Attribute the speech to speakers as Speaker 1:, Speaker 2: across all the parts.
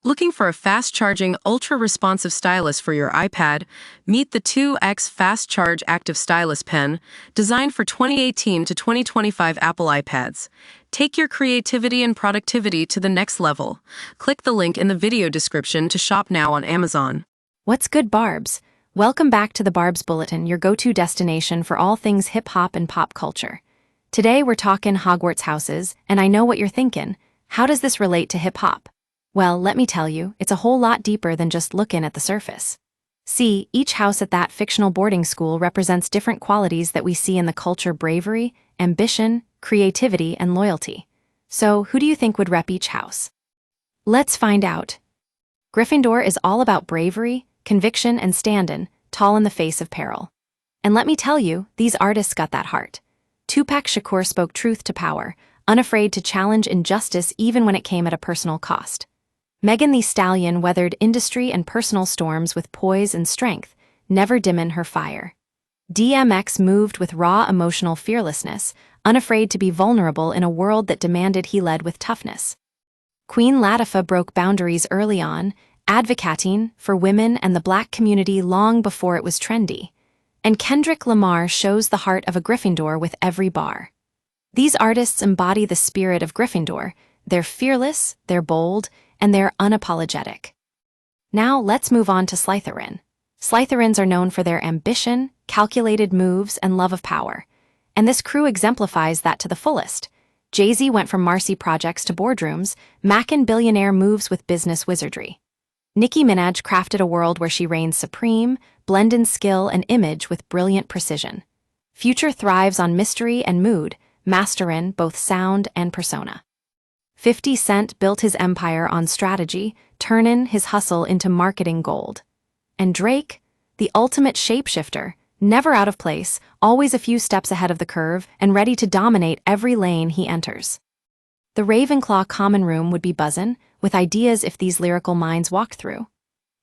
Speaker 1: Looking for a fast-charging, ultra-responsive stylus for your iPad? Meet the 2X Fast Charge Active Stylus Pen, designed for 2018 to 2025 Apple iPads. Take your creativity and productivity to the next level. Click the link in the video description to shop now on Amazon.
Speaker 2: What's good, Barbz? Welcome back to the Barbz Bulletin, your go-to destination for all things hip-hop and pop culture. Today we're talking Hogwarts houses, and I know what you're thinking. How does this relate to hip-hop? Well, let me tell you, it's a whole lot deeper than just looking at the surface. See, each house at that fictional boarding school represents different qualities that we see in the culture: bravery, ambition, creativity, and loyalty. So, who do you think would rep each house? Let's find out. Gryffindor is all about bravery, conviction, and standing tall in the face of peril. And let me tell you, these artists got that heart. Tupac Shakur spoke truth to power, unafraid to challenge injustice even when it came at a personal cost. Megan Thee Stallion weathered industry and personal storms with poise and strength, never dimming her fire. DMX moved with raw emotional fearlessness, unafraid to be vulnerable in a world that demanded he led with toughness. Queen Latifah broke boundaries early on, advocating for women and the Black community long before it was trendy. And Kendrick Lamar shows the heart of a Gryffindor with every bar. These artists embody the spirit of Gryffindor. They're fearless, they're bold, and they're unapologetic. Now let's move on to Slytherin. Slytherins are known for their ambition, calculated moves, and love of power. And this crew exemplifies that to the fullest. Jay-Z went from Marcy projects to boardrooms, Mackin billionaire moves with business wizardry. Nicki Minaj crafted a world where she reigns supreme, blending skill and image with brilliant precision. Future thrives on mystery and mood, mastering both sound and persona. 50 Cent built his empire on strategy, turning his hustle into marketing gold. And Drake, the ultimate shapeshifter, never out of place, always a few steps ahead of the curve and ready to dominate every lane he enters. The Ravenclaw common room would be buzzin' with ideas if these lyrical minds walked through.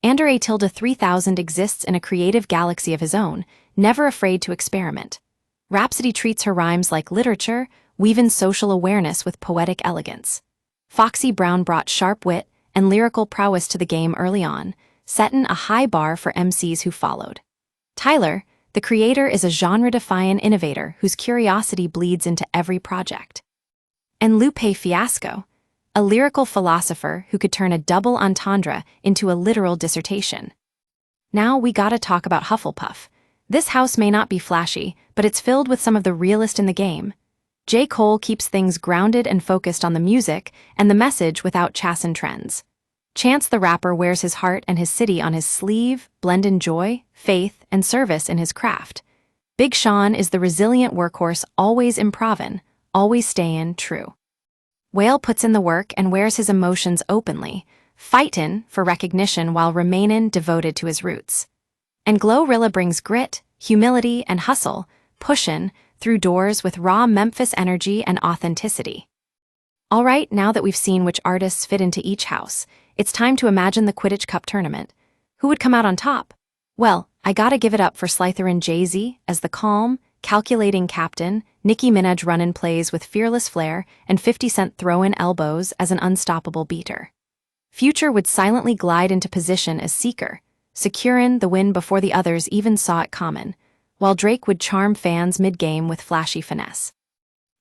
Speaker 2: Andrew 3000 exists in a creative galaxy of his own, never afraid to experiment. Rhapsody treats her rhymes like literature, weaving social awareness with poetic elegance. Foxy Brown brought sharp wit and lyrical prowess to the game early on, setting a high bar for MCs who followed. Tyler, the creator, is a genre-defying innovator whose curiosity bleeds into every project. And Lupe Fiasco, a lyrical philosopher who could turn a double entendre into a literal dissertation. Now we gotta talk about Hufflepuff. This house may not be flashy, but it's filled with some of the realest in the game. J. Cole keeps things grounded and focused on the music and the message without chasing trends. Chance the Rapper wears his heart and his city on his sleeve, blending joy, faith, and service in his craft. Big Sean is the resilient workhorse, always improvin', always staying true. Whale puts in the work and wears his emotions openly, fightin' for recognition while remaining devoted to his roots. And Glorilla brings grit, humility, and hustle, pushin' through doors with raw Memphis energy and authenticity. All right, now that we've seen which artists fit into each house, it's time to imagine the Quidditch Cup tournament. Who would come out on top? Well, I gotta give it up for Slytherin Jay-Z as the calm, calculating captain, Nicki Minaj runnin' plays with fearless flair, and 50 Cent throwin' elbows as an unstoppable beater. Future would silently glide into position as seeker, securin' the win before the others even saw it common, while Drake would charm fans mid-game with flashy finesse.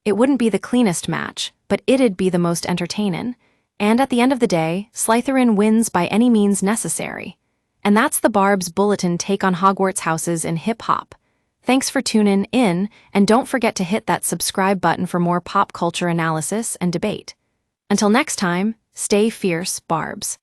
Speaker 2: It wouldn't be the cleanest match, but it'd be the most entertainin', and at the end of the day, Slytherin wins by any means necessary. And that's the Barbz Bulletin take on Hogwarts houses in hip-hop. Thanks for tuning in, and don't forget to hit that subscribe button for more pop culture analysis and debate. Until next time, stay fierce, Barbz.